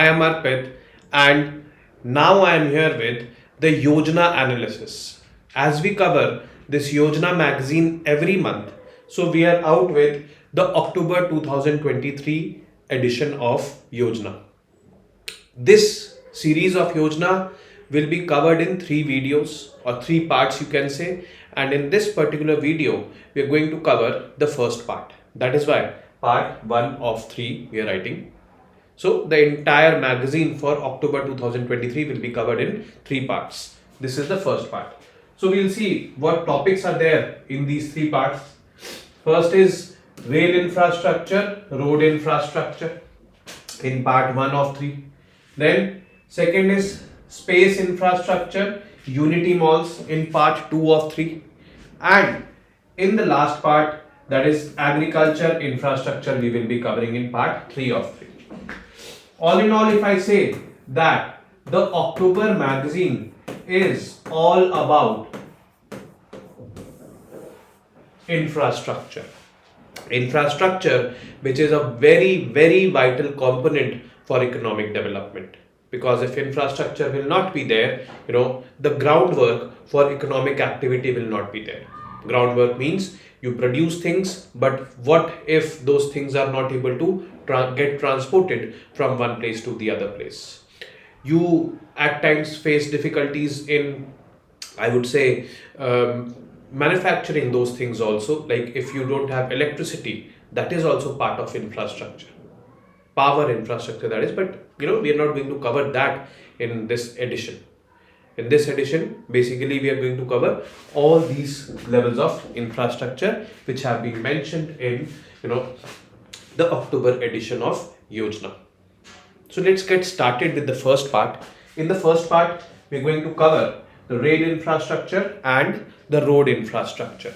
I am Arpit, and now I am here with the Yojana analysis. As we cover this Yojana magazine every month, so we are out with the October 2023 edition of Yojana. This series of Yojana will be covered in three videos or three parts, you can say. And in this particular video, we are going to cover the first part. That is why part 1 of 3 we are writing. So the entire magazine for October 2023 will be covered in three parts. This is the first part. So we'll see what topics are there in these three parts. First is rail infrastructure, road infrastructure in part 1 of 3. Then second is space infrastructure, unity malls in part 2 of 3. And in the last part, that is agriculture infrastructure, we will be covering in part 3 of 3. All in all, if I say that the October magazine is all about infrastructure. Infrastructure, which is a very, very vital component for economic development. Because if infrastructure will not be there, the groundwork for economic activity will not be there. Groundwork means you produce things, but what if those things are not able to get transported from one place to the other place? You at times face difficulties in, I would say, manufacturing those things also. Like if you don't have electricity, that is also part of infrastructure. Power infrastructure, that is, but we are not going to cover that in this edition. In this edition, basically we are going to cover all these levels of infrastructure which have been mentioned in the October edition of Yojana. So let's get started with the first part. In the first part, we're going to cover the rail infrastructure and the road infrastructure.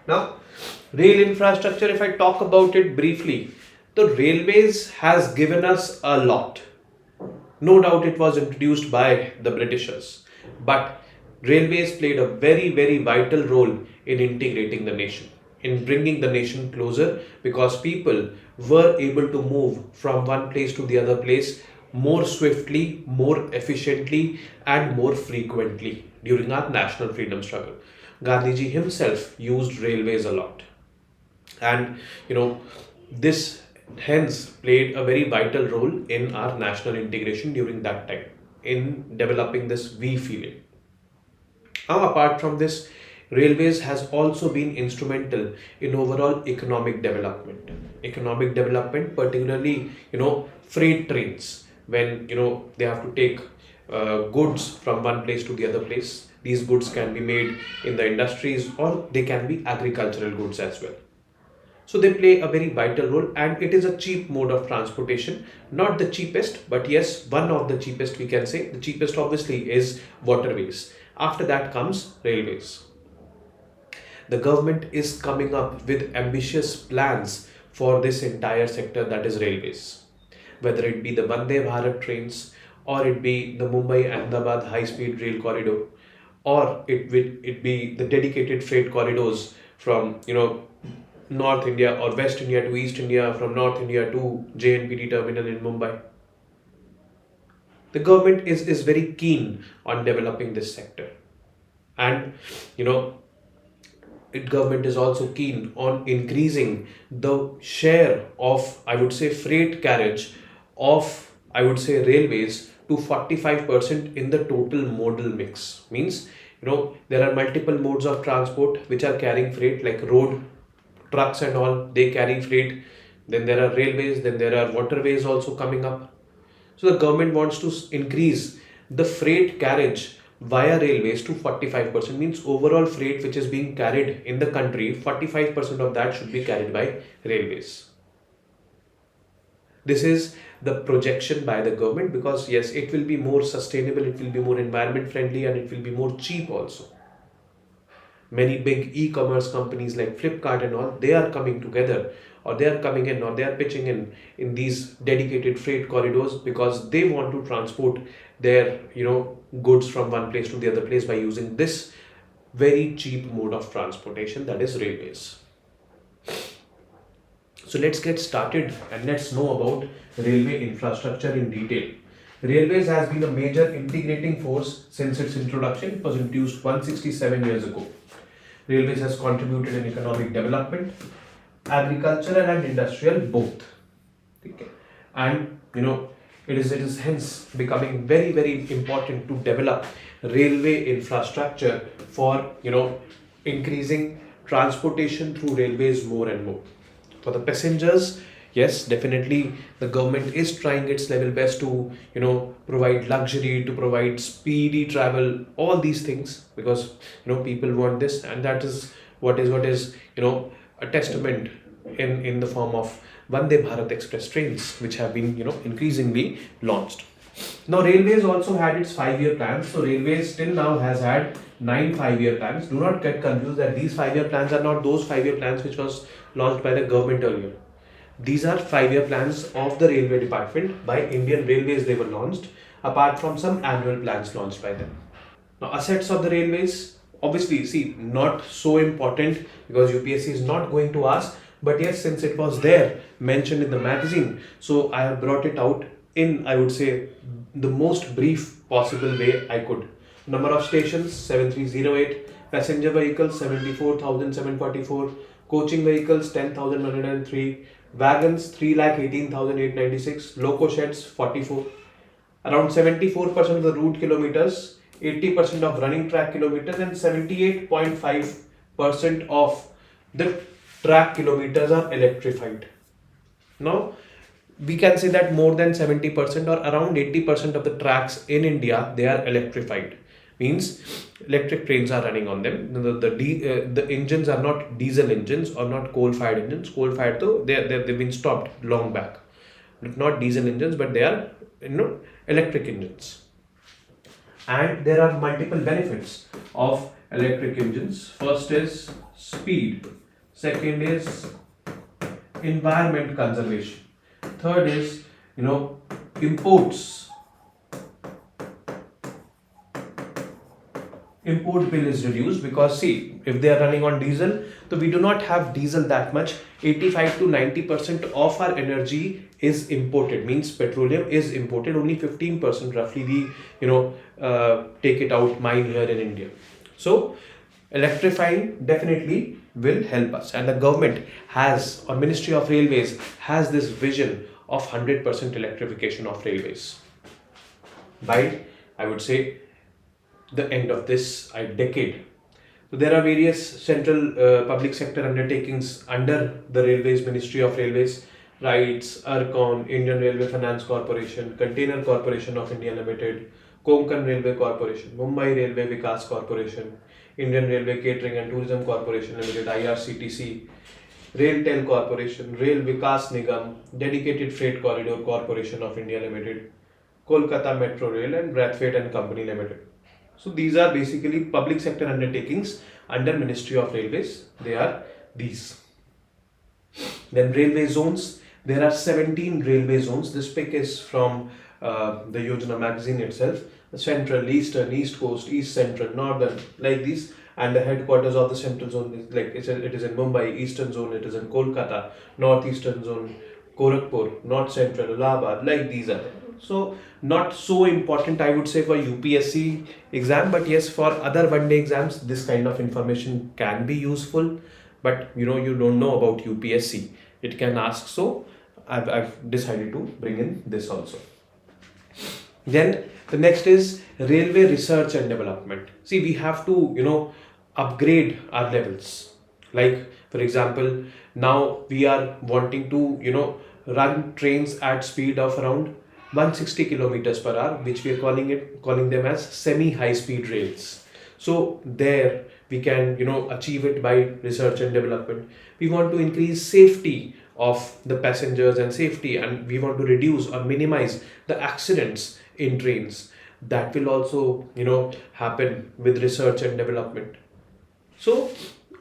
Now, rail infrastructure, if I talk about it briefly, the railways has given us a lot. No doubt it was introduced by the Britishers, but railways played a very, very vital role in integrating the nation, in bringing the nation closer, because people were able to move from one place to the other place more swiftly, more efficiently, and more frequently during our national freedom struggle. Gandhiji himself used railways a lot. And this hence played a very vital role in our national integration during that time in developing this we feeling. Now, apart from this, railways has also been instrumental in overall economic development. Economic development, particularly freight trains, when they have to take goods from one place to the other place. These goods can be made in the industries or they can be agricultural goods as well. So they play a very vital role, and it is a cheap mode of transportation. Not the cheapest, but yes, one of the cheapest, we can say. The cheapest obviously is waterways. After that comes railways. The government is coming up with ambitious plans for this entire sector, that is railways. Whether it be the Vande Bharat trains, or it be the Mumbai-Ahmedabad high-speed rail corridor, or it be the dedicated freight corridors from North India or West India to East India, from North India to JNPT terminal in Mumbai. The government is very keen on developing this sector. And government is also keen on increasing the share of, I would say, freight carriage of, I would say, railways to 45% in the total modal mix. Means, there are multiple modes of transport which are carrying freight, like road, trucks and all, they carry freight. Then there are railways, then there are waterways also coming up. So the government wants to increase the freight carriage via railways to 45%. Means overall freight which is being carried in the country, 45% of that should be carried by railways. This is the projection by the government, because yes, it will be more sustainable, it will be more environment friendly, and it will be more cheap also. Many big e-commerce companies like Flipkart and all, they are coming together, or they are coming in, or they are pitching in these dedicated freight corridors, because they want to transport their goods from one place to the other place by using this very cheap mode of transportation, that is railways. So let's get started and let's know about railway infrastructure in detail. Railways has been a major integrating force since its introduction. It was introduced 167 years ago. Railways has contributed in economic development, agricultural and industrial both. Okay. And it is hence becoming very important to develop railway infrastructure for increasing transportation through railways more and more. For the passengers, yes, definitely the government is trying its level best to provide luxury, to provide speedy travel, all these things, because people want this, and that is what is a testament in the form of Vande Bharat Express trains, which have been increasingly launched. Now, Railways also had its 5-year plans. So, Railways till now has had 9 5-year plans. Do not get confused that these 5-year plans are not those 5-year plans which was launched by the government earlier. These are 5-year plans of the Railway Department by Indian Railways. They were launched apart from some annual plans launched by them. Now, assets of the railways, obviously, see, not so important because UPSC is not going to ask. But yes, since it was there mentioned in the magazine, so I have brought it out in, I would say, the most brief possible way I could. Number of stations 7308, passenger vehicles 74,744, coaching vehicles 10,103, wagons 3,18,896, loco sheds 44, around 74% of the route kilometers, 80% of running track kilometers, and 78.5% of the track kilometers are electrified. Now, we can say that more than 70% or around 80% of the tracks in India, they are electrified. Means electric trains are running on them. The engines are not diesel engines or not coal-fired engines. Coal-fired though, they've been stopped long back. Not diesel engines, but they are electric engines. And there are multiple benefits of electric engines. First is speed. Second is environment conservation. Third is, imports. Import bill is reduced because see, if they are running on diesel, so we do not have diesel that much. 85 to 90% of our energy is imported. Means petroleum is imported. Only 15% roughly we take it out mine here in India. So electrifying definitely will help us, and the government has, or Ministry of Railways has this vision of 100% electrification of railways by, I would say, the end of this decade. So there are various central public sector undertakings under the Railways, Ministry of Railways, RITES, ERCON, Indian Railway Finance Corporation, Container Corporation of India Limited, Konkan Railway Corporation, Mumbai Railway Vikas Corporation, Indian Railway Catering and Tourism Corporation Limited, IRCTC, Railtel Corporation, Rail Vikas Nigam, Dedicated Freight Corridor Corporation of India Limited, Kolkata Metro Rail, and Brathwaite and Company Limited. So these are basically public sector undertakings under Ministry of Railways. They are these. Then railway zones. There are 17 railway zones. This pic is from the Yojana Magazine itself. The Central, Eastern, East Coast, East Central, Northern, like these. And the headquarters of the Central Zone is like it is in Mumbai. Eastern Zone, it is in Kolkata. Northeastern Zone, Gorakhpur. North Central, Allahabad. Like these are there. So not so important, I would say, for UPSC exam, but yes, for other one-day exams, this kind of information can be useful. But you don't know about UPSC. It can ask, so I've decided to bring in this also. Then the next is railway research and development. See, we have to upgrade our levels. Like for example, now we are wanting to run trains at speed of around 160 kilometers per hour, which we are calling them as semi-high speed rails. So there we can achieve it by research and development. We want to increase safety of the passengers and safety, and we want to reduce or minimize the accidents in trains. That will also happen with research and development. So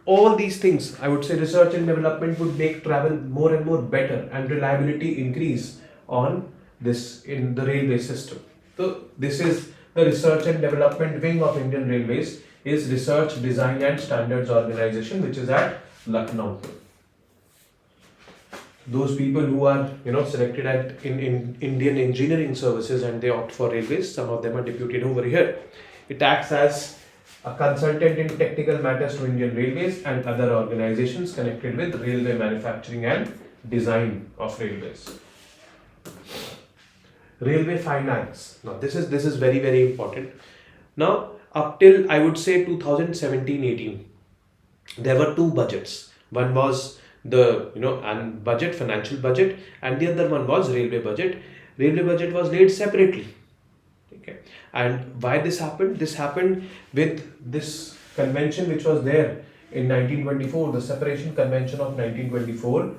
all these things, I would say, research and development would make travel more and more better and reliability increase on this in the railway system. So this is the research and development wing of Indian Railways, is Research, Design and Standards Organization, which is at Lucknow. those people who are selected at in Indian engineering services and they opt for railways, some of them are deputed over here. It acts as a consultant in technical matters to Indian Railways and other organizations connected with railway manufacturing and design of railways. Railway finance. Now this is very very important. Now up till I would say 2017-18, there were two budgets. One was the and budget, financial budget, and the other one was railway budget. Railway budget was laid separately. Okay, and why this happened? This happened with this convention which was there in 1924, the Separation Convention of 1924.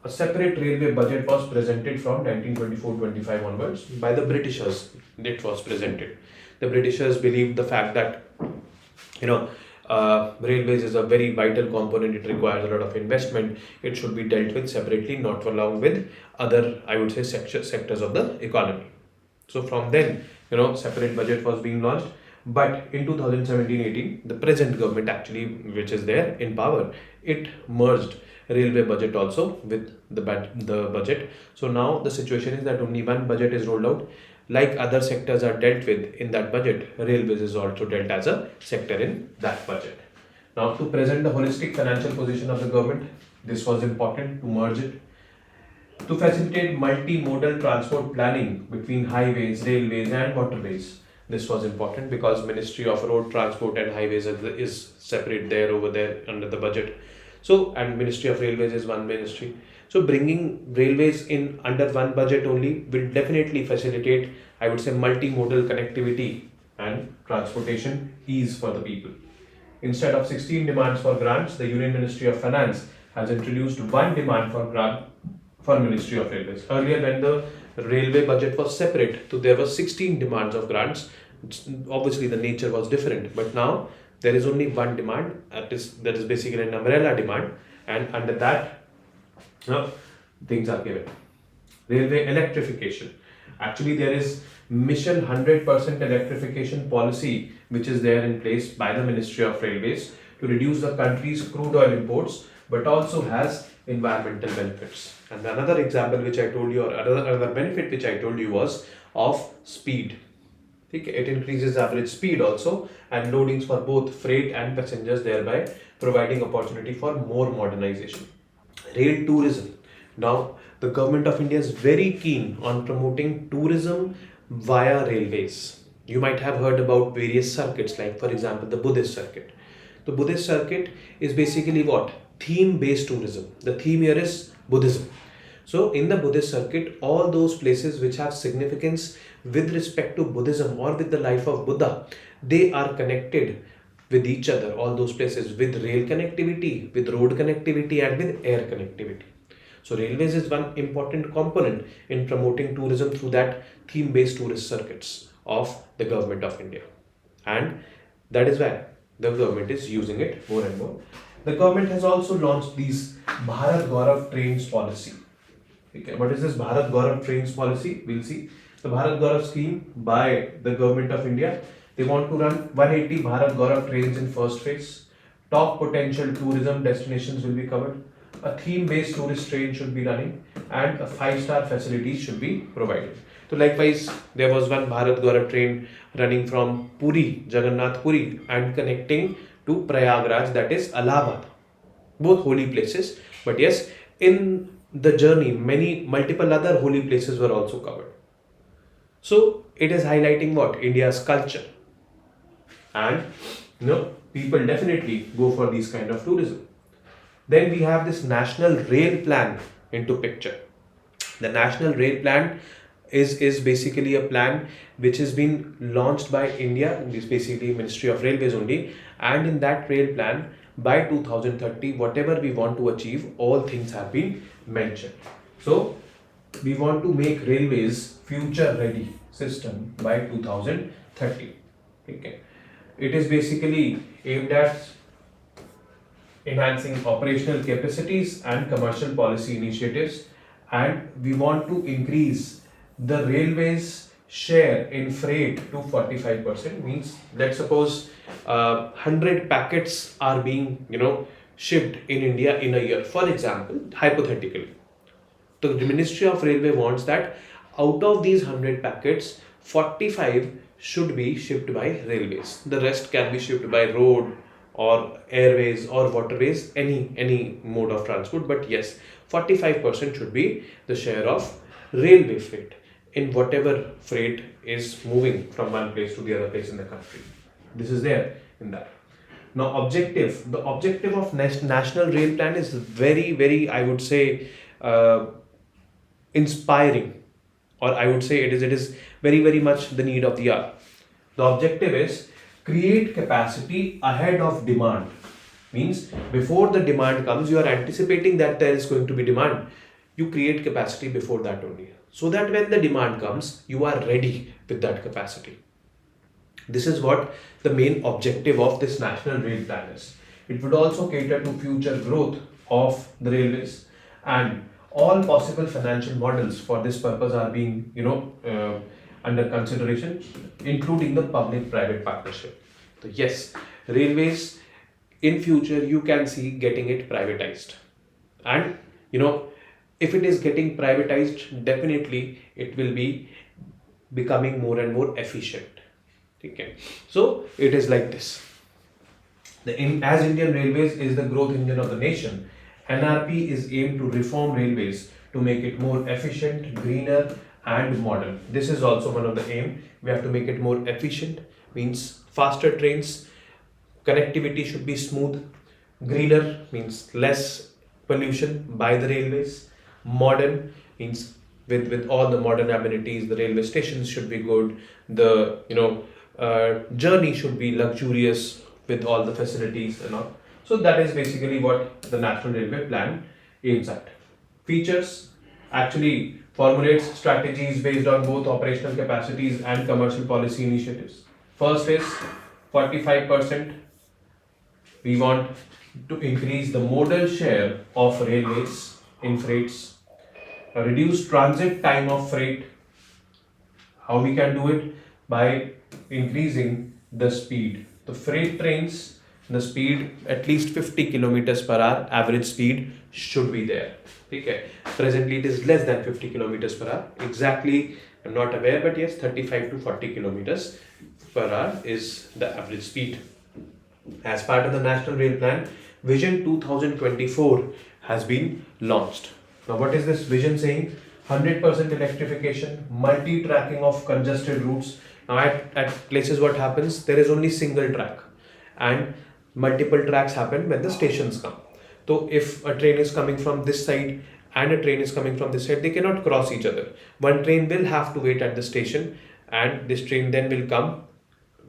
A separate railway budget was presented from 1924-25 onwards by the Britishers. It was presented. The Britishers believed the fact that railways is a very vital component. It requires a lot of investment. It should be dealt with separately, not along with other, I would say, sectors of the economy. So from then, separate budget was being launched. But in 2017-18, the present government actually, which is there in power, it merged railway budget also with the budget. So now the situation is that only one budget is rolled out. Like other sectors are dealt with in that budget, railways is also dealt as a sector in that budget. Now to present the holistic financial position of the government, this was important to merge it. To facilitate multimodal transport planning between highways, railways and waterways. This was important because Ministry of Road Transport and Highways is separate there over there under the budget. So, and Ministry of Railways is one ministry. So bringing railways in under one budget only will definitely facilitate, I would say, multimodal connectivity and transportation ease for the people. Instead of 16 demands for grants, the Union Ministry of Finance has introduced one demand for grant for Ministry of Railways. Earlier when the railway budget was separate, so there were 16 demands of grants. Obviously the nature was different, but now there is only one demand, that is basically an umbrella demand, and under that things are given. Railway electrification. Actually there is Mission 100% electrification policy which is there in place by the Ministry of Railways to reduce the country's crude oil imports, but also has environmental benefits. And another example which I told you, or another benefit which I told you, was of speed. It increases average speed also and loadings for both freight and passengers, thereby providing opportunity for more modernization. Rail tourism. Now the government of India is very keen on promoting tourism via railways. You might have heard about various circuits, like for example the Buddhist circuit. The Buddhist circuit is basically what? Theme-based tourism. The theme here is Buddhism. So in the Buddhist circuit, all those places which have significance with respect to Buddhism or with the life of Buddha, they are connected with each other, all those places, with rail connectivity, with road connectivity and with air connectivity. So railways is one important component in promoting tourism through that theme-based tourist circuits of the government of India. And that is why the government is using it more and more. The government has also launched these Bharat Gaurav Trains policy. Okay, what is this Bharat Gaurav Trains policy? We'll see. The Bharat Gaurav scheme by the government of India. They want to run 180 Bharat Gaurav trains in first phase. Top potential tourism destinations will be covered. A theme-based tourist train should be running, and a 5-star facilities should be provided. So likewise, there was one Bharat Gaurav train running from Puri, Jagannath Puri, and connecting to Prayagraj, that is Allahabad. Both holy places. But yes, in the journey, multiple other holy places were also covered. So it is highlighting what? India's culture. And people definitely go for these kind of tourism. Then we have this National Rail Plan into picture. The National Rail Plan is basically a plan which has been launched by India, this basically Ministry of Railways only, and in that rail plan by 2030, whatever we want to achieve, all things have been mentioned. So we want to make railways future ready system by 2030. Okay. It is basically aimed at enhancing operational capacities and commercial policy initiatives, and we want to increase the railways share in freight to 45%. Means, let's suppose 100 packets are being shipped in India in a year, for example, hypothetically. The Ministry of Railway wants that out of these 100 packets, 45 should be shipped by railways. The rest can be shipped by road or airways or waterways, any mode of transport. But yes, 45% should be the share of railway freight in whatever freight is moving from one place to the other place in the country. This is there in that. Now, the objective of National Rail Plan is very, I would say, inspiring, or I would say it is very much the need of the hour. The objective is create capacity ahead of demand. Means before the demand comes, you are anticipating that there is going to be demand. You create capacity before that only, so that when the demand comes, you are ready with that capacity. This is what the main objective of this National Rail Plan is. It would also cater to future growth of the railways, and all possible financial models for this purpose are being, under consideration, including the public-private partnership. So yes, railways in future you can see getting it privatized, and if it is getting privatized, definitely it will be becoming more and more efficient. Okay, so it is like this. As Indian Railways is the growth engine of the nation, NRP is aimed to reform railways to make it more efficient, greener, and modern. This is also one of the aim. We have to make it more efficient, means faster trains, connectivity should be smooth, greener means less pollution by the railways, modern means with all the modern amenities, the railway stations should be good, the journey should be luxurious with all the facilities and all. So that is basically what the National Railway Plan aims at. Features: actually formulates strategies based on both operational capacities and commercial policy initiatives. First is 45%. We want to increase the modal share of railways in freights, reduce transit time of freight. How we can do it? By increasing the speed. The freight trains, the speed at least 50 kilometers per hour average speed should be there. Okay. Presently it is less than 50 kilometers per hour. Exactly, I'm not aware, but yes, 35 to 40 kilometers per hour is the average speed. As part of the National Rail Plan, Vision 2024 has been launched. Now, what is this vision saying? 100% electrification, multi-tracking of congested routes. Now, at places what happens, there is only single track, and multiple tracks happen when the stations come. So, if a train is coming from this side and a train is coming from this side, they cannot cross each other. One train will have to wait at the station, and this train then will come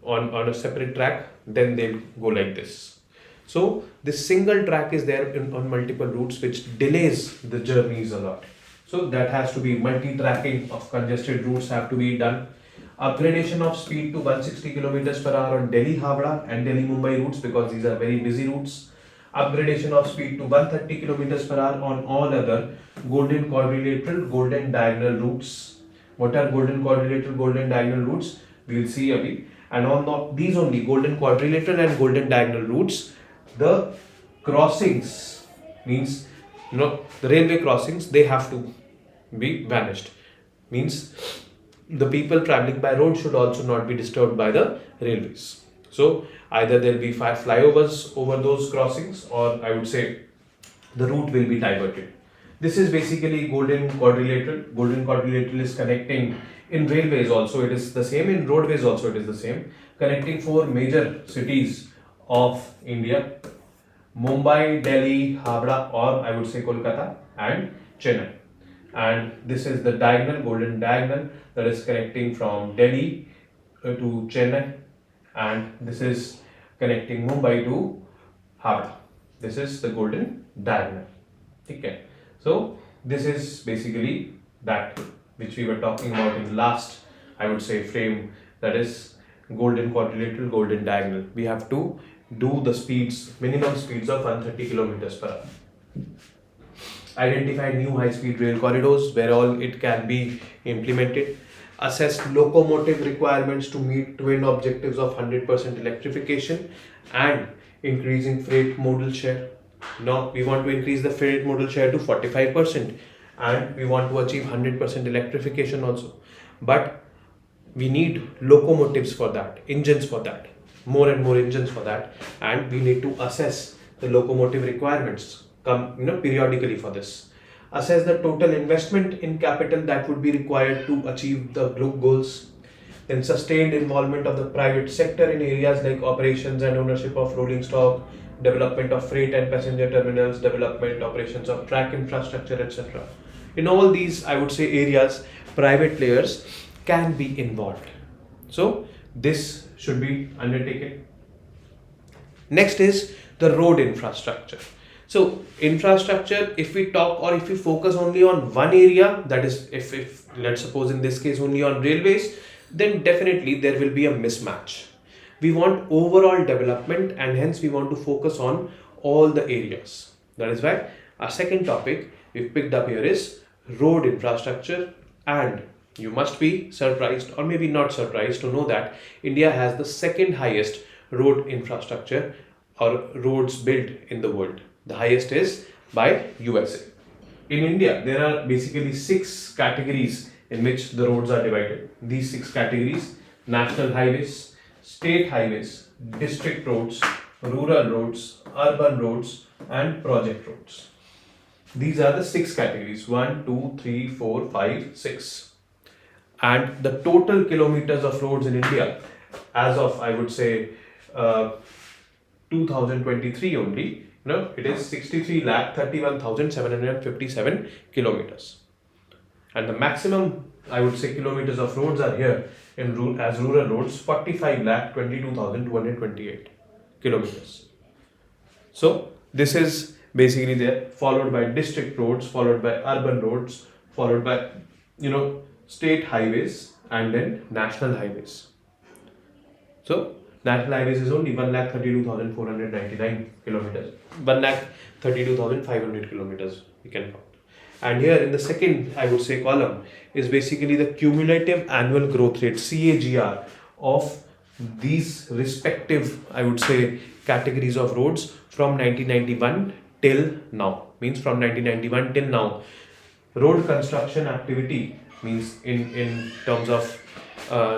on a separate track, then they'll go like this. So this single track is there on multiple routes, which delays the journeys a lot. So that has to be, multi-tracking of congested routes have to be done. Upgradation of speed to 160 kilometers per hour on Delhi-Havra and Delhi-Mumbai routes, because these are very busy routes. Upgradation of speed to 130 kilometers per hour on all other golden quadrilateral, golden diagonal routes. What are golden quadrilateral, golden diagonal routes? We will see a bit. And on these only golden quadrilateral and golden diagonal routes, the crossings, means the railway crossings, they have to be vanished. Means the people traveling by road should also not be disturbed by the railways. So either there will be flyovers over those crossings, or I would say the route will be diverted. This is basically golden quadrilateral. Golden quadrilateral is connecting, in railways also it is the same, in roadways also it is the same, connecting 4 major cities of India: Mumbai, Delhi, Havra, or I would say Kolkata, and Chennai. And this is the diagonal, golden diagonal, that is connecting from Delhi to Chennai, and this is connecting Mumbai to Havra. This is the golden diagonal. Okay. So this is basically that which we were talking about in last, I would say, frame, that is golden quadrilateral, golden diagonal. We have to do the speeds, minimum speeds of 130 kilometers per hour. Identify new high-speed rail corridors where all it can be implemented. Assess locomotive requirements to meet twin objectives of 100% electrification and increasing freight modal share. Now we want to increase the freight modal share to 45%. and we want to achieve 100% electrification also. But we need locomotives for that, engines for that, more and more engines for that, and we need to assess the locomotive requirements periodically for this. Assess the total investment in capital that would be required to achieve the group goals. Then sustained involvement of the private sector in areas like operations and ownership of rolling stock, development of freight and passenger terminals, development operations of track infrastructure, etc. In all these, I would say, areas, private players can be involved. So this should be undertaken. Next is the road infrastructure. So infrastructure, if we talk or if we focus only on one area, that is if let's suppose in this case only on railways, then definitely there will be a mismatch. We want overall development, and hence we want to focus on all the areas. That is why our second topic we've picked up here is road infrastructure. And you must be surprised or maybe not surprised to know that India has the second highest road infrastructure or roads built in the world. The highest is by USA. In India, there are basically 6 categories in which the roads are divided. These 6 categories: national highways, state highways, district roads, rural roads, urban roads, and project roads. These are the 6 categories: 1, 2, 3, 4, 5, 6. And the total kilometers of roads in India, as of I would say 2023 only, it is 63,31,757 kilometers. And the maximum, I would say, kilometers of roads are here as rural roads, 45,22,228 kilometers. So this is basically there, followed by district roads, followed by urban roads, followed by state highways, and then national highways. So national highways is only 1,32,499 kilometers, 1,32,500 kilometers we can count. And here in the second, I would say, column is basically the cumulative annual growth rate, CAGR, of these respective, I would say, categories of roads from 1991 till now. Means from 1991 till now, road construction activity, means in terms of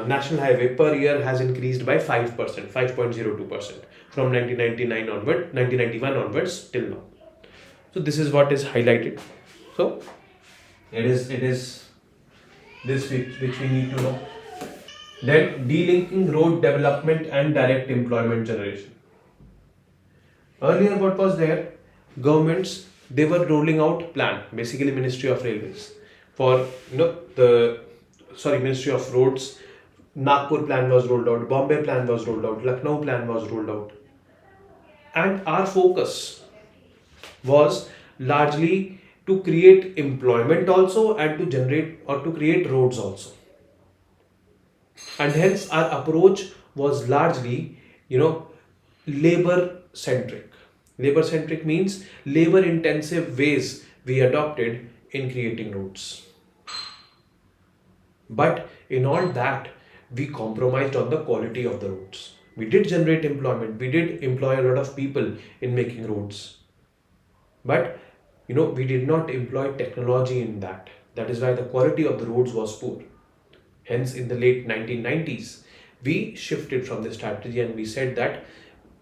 national highway per year, has increased by 5%, 5.02% from 1991 onwards till now. So this is what is highlighted. So it is this which we need to know. Then delinking road development and direct employment generation. Earlier, what was there? Governments, they were rolling out plan, basically Ministry of Railways, for Ministry of Roads. Nagpur plan was rolled out, Bombay plan was rolled out, Lucknow plan was rolled out, and our focus was largely to create employment also and to generate or to create roads also. And hence our approach was largely, labor centric. Labor centric means labor intensive ways we adopted in creating roads. But in all that, we compromised on the quality of the roads. We did generate employment, we did employ a lot of people in making roads. But we did not employ technology in that. That is why the quality of the roads was poor. Hence, in the late 1990s, we shifted from this strategy and we said that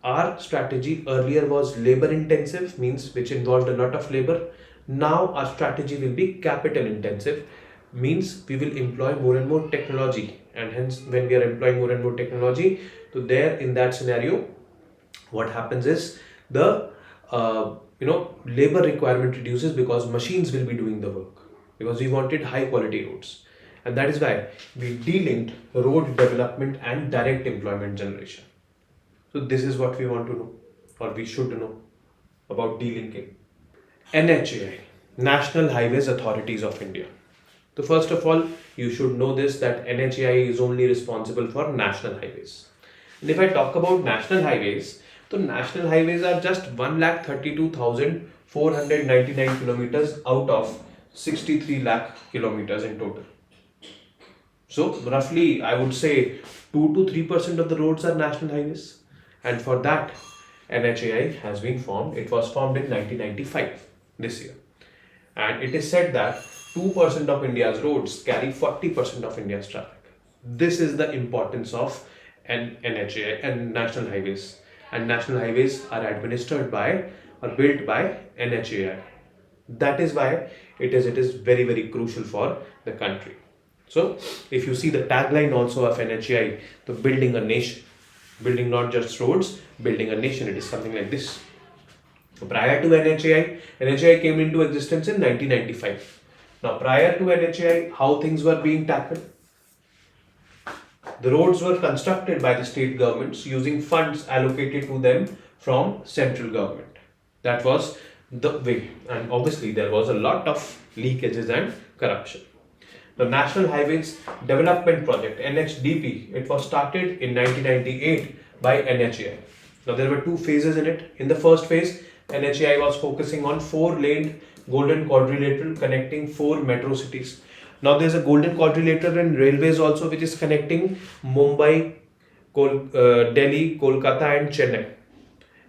our strategy earlier was labor intensive, means which involved a lot of labor. Now our strategy will be capital intensive, means we will employ more and more technology. And hence, when we are employing more and more technology, so there in that scenario, what happens is the labor requirement reduces because machines will be doing the work, because we wanted high quality roads. And that is why we delinked road development and direct employment generation. So this is what we want to know, or we should know about delinking. NHAI, National Highways Authorities of India. So first of all, you should know this, that NHAI is only responsible for national highways. And if I talk about national highways, so national highways are just 1,32,499 kilometers out of 63 lakh kilometers in total. So roughly, I would say 2 to 3% of the roads are national highways. And for that, NHAI has been formed. It was formed in 1995, this year. And it is said that 2% of India's roads carry 40% of India's traffic. This is the importance of an NHAI and national highways. And national highways are administered by or built by NHAI. That is why it is very, very crucial for the country. So if you see the tagline also of NHAI, the building a nation, building not just roads, building a nation, it is something like this. Prior to NHAI came into existence in 1995. Now, prior to NHAI, how things were being tackled? The roads were constructed by the state governments using funds allocated to them from central government. That was the way. And obviously, there was a lot of leakages and corruption. The National Highways Development Project, NHDP, it was started in 1998 by NHAI. Now, there were two phases in it. In the first phase, NHAI was focusing on 4-lane golden quadrilateral connecting 4 metro cities. Now there's a golden quadrilateral in railways also, which is connecting Mumbai, Delhi, Kolkata and Chennai.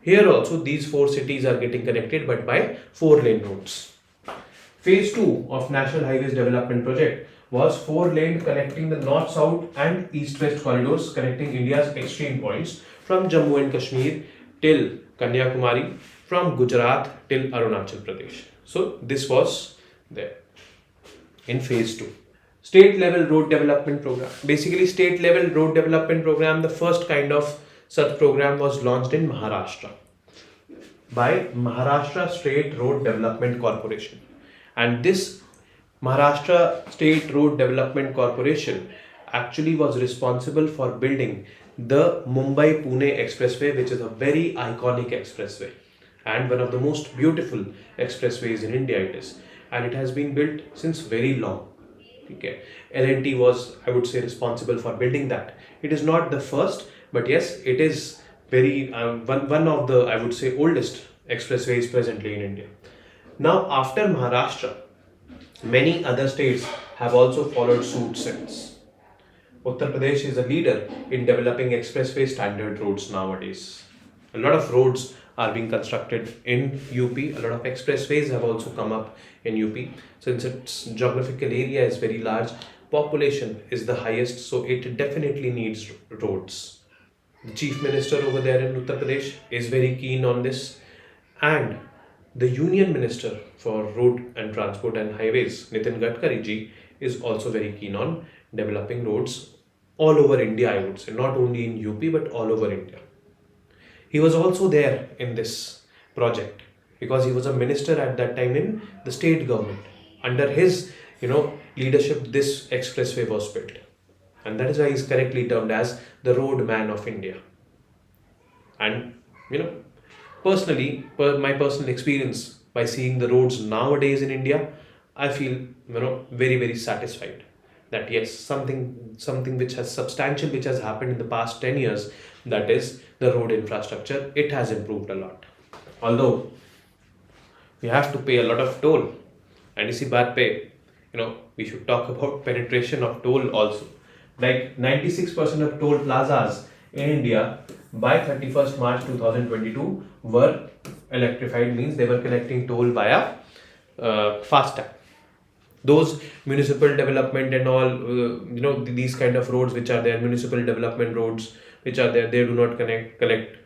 Here also these 4 cities are getting connected, but by 4-lane roads. Phase 2 of National Highways Development Project was 4-lane connecting the north-south and east-west corridors connecting India's extreme points from Jammu and Kashmir till Kanyakumari, from Gujarat till Arunachal Pradesh. So this was there in phase 2. State level road development program. Basically, state level road development program, the first kind of such program was launched in Maharashtra by Maharashtra State Road Development Corporation. And this Maharashtra State Road Development Corporation actually was responsible for building the Mumbai-Pune Expressway, which is a very iconic expressway and one of the most beautiful expressways in India it is. And it has been built since very long. Okay. L&T was, I would say, responsible for building that. It is not the first, but yes, it is very one of the, I would say, oldest expressways presently in India. Now, after Maharashtra, many other states have also followed suit since. Uttar Pradesh is a leader in developing expressway standard roads nowadays. A lot of roads are being constructed in UP. A lot of expressways have also come up in UP. Since its geographical area is very large, population is the highest, so it definitely needs roads. The Chief Minister over there in Uttar Pradesh is very keen on this, and the Union Minister for Road and Transport and Highways, Nitin Gadkari ji, is also very keen on developing roads all over India, I would say, not only in UP but all over India. He was also there in this project because he was a minister at that time in the state government. Under his, leadership, this expressway was built. And that is why he is correctly termed as the road man of India. And, personally, my personal experience by seeing the roads nowadays in India, I feel, very, very satisfied that yes, something which has substantial, which has happened in the past 10 years, that is the road infrastructure, it has improved a lot. Although we have to pay a lot of toll, and इसी बात पे, we should talk about penetration of toll also. Like 96% of toll plazas in India by 31st March 2022 were electrified, means they were collecting toll via FASTag. Those municipal development and all, these kind of roads which are there, municipal development roads which are there, they do not collect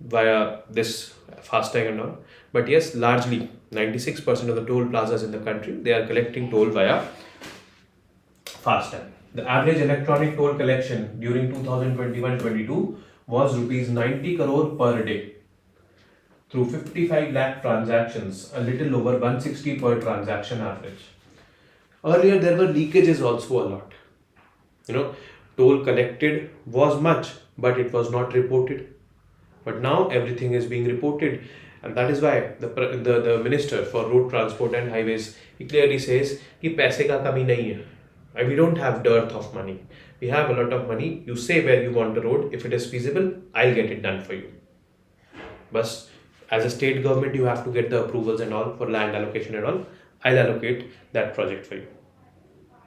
via this FASTag and all. But yes, largely 96% of the toll plazas in the country, they are collecting toll via FASTag. The average electronic toll collection during 2021-22 was rupees 90 crore per day through 55 lakh transactions, a little over 160 per transaction average. Earlier there were leakages also a lot. Toll collected was much, but it was not reported. But now everything is being reported, and that is why the Minister for Road Transport and Highways, he clearly says कि पैसे का कमी नहीं है. We don't have dearth of money. We have a lot of money. You say where you want the road. If it is feasible, I'll get it done for you. But as a state government, you have to get the approvals and all for land allocation and all. I'll allocate that project for you.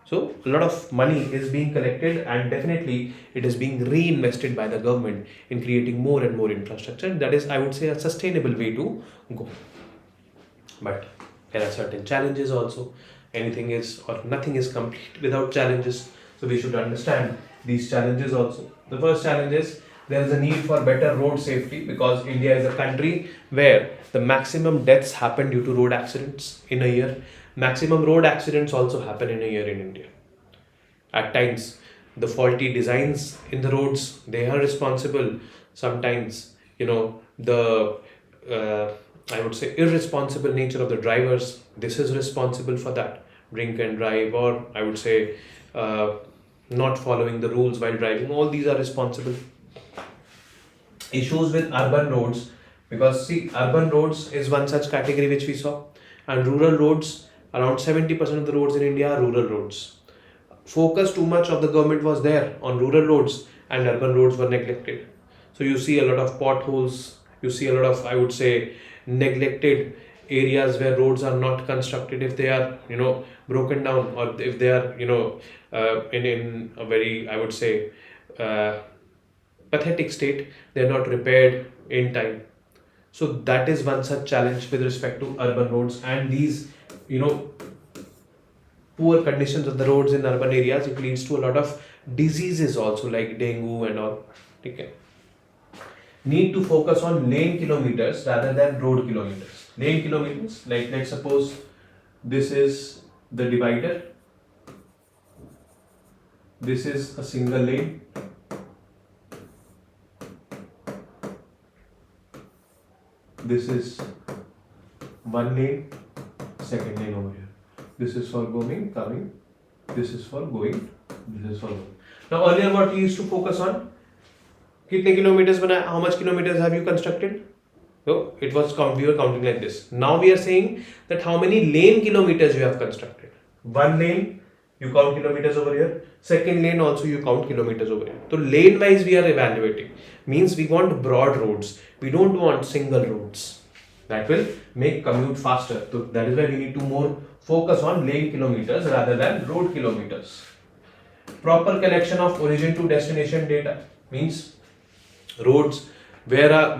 So a lot of money is being collected, and definitely it is being reinvested by the government in creating more and more infrastructure. That is, I would say, a sustainable way to go. But There are certain challenges also. Anything is or nothing is complete without challenges. So we should understand these challenges also. The first challenge is there is a need for better road safety because India is a country where the maximum deaths happen due to road accidents in a year. Maximum road accidents also happen in a year in India. At times, the faulty designs in the roads, they are responsible. Sometimes, the I would say irresponsible nature of the drivers, this is responsible for that. Drink and drive, or I would say not following the rules while driving, all these are responsible. Issues with urban roads, because see, urban roads is one such category which we saw, and rural roads, around 70% of the roads in India are rural roads. Focus too much of the government was there on rural roads, and urban roads were neglected. So you see a lot of potholes, you see a lot of, I would say, neglected areas where roads are not constructed. If they are broken down, or if they are in a very, I would say, pathetic state, they are not repaired in time. So that is one such challenge with respect to urban roads, and these poor conditions of the roads in urban areas, it leads to a lot of diseases also, like dengue and all. Okay. Need to focus on lane kilometers rather than road kilometers. Lane kilometers, like let's suppose this is the divider, this is a single lane, this is one lane, second lane over here. This is for going, coming, this is for going, this is for going. Now earlier what we used to focus on, kitne kilometers bana, how much kilometers have you constructed? So it was we were counting like this. Now we are saying that how many lane kilometers you have constructed. One lane, you count kilometers over here. Second lane also you count kilometers over here. So lane wise we are evaluating. Means we want broad roads. We don't want single roads. That will make commute faster. So that is why we need to more focus on lane kilometers rather than road kilometers. Proper collection of origin to destination data means roads, where are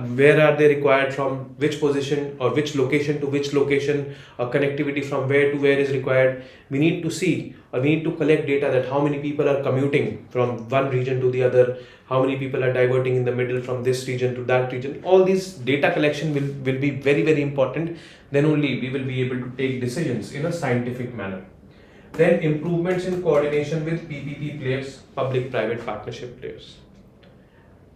they required, from which position or which location to which location, or connectivity from where to where is required. We need to see, or we need to collect data that how many people are commuting from one region to the other, how many people are diverting in the middle from this region to that region. All these data collection will be very, very important. Then only we will be able to take decisions in a scientific manner. Then improvements in coordination with PPP players, public-private partnership players.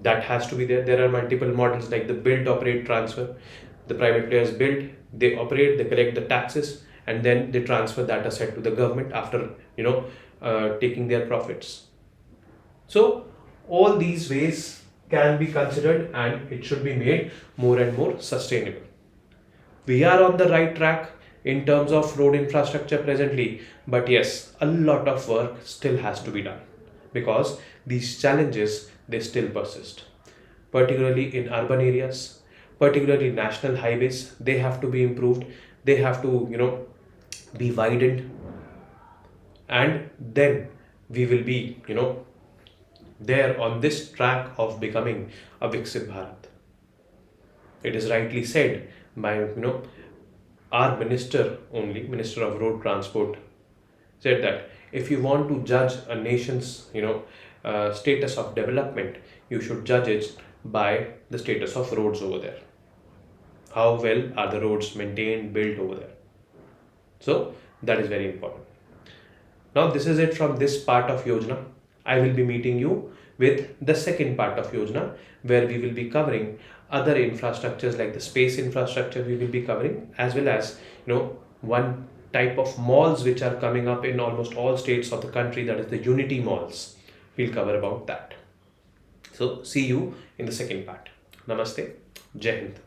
That has to be there. There are multiple models like the build, operate, transfer. The private players build, they operate, they collect the taxes, and then they transfer that asset to the government after taking their profits. So all these ways can be considered, and it should be made more and more sustainable. We are on the right track in terms of road infrastructure presently, but yes, a lot of work still has to be done because these challenges, they still persist, particularly in urban areas, particularly national highways. They have to be improved, they have to be widened, and then we will be there on this track of becoming a Viksit Bharat. It is rightly said by our minister of road transport said that if you want to judge a nation's status of development, you should judge it by the status of roads over there. How well are the roads maintained, built over there? So that is very important. Now this is it from this part of Yojana. I will be meeting you with the second part of Yojana, where we will be covering other infrastructures like the space infrastructure we will be covering, as well as one type of malls which are coming up in almost all states of the country, that is the unity malls. We'll cover about that. So see you in the second part. Namaste. Jai Hind.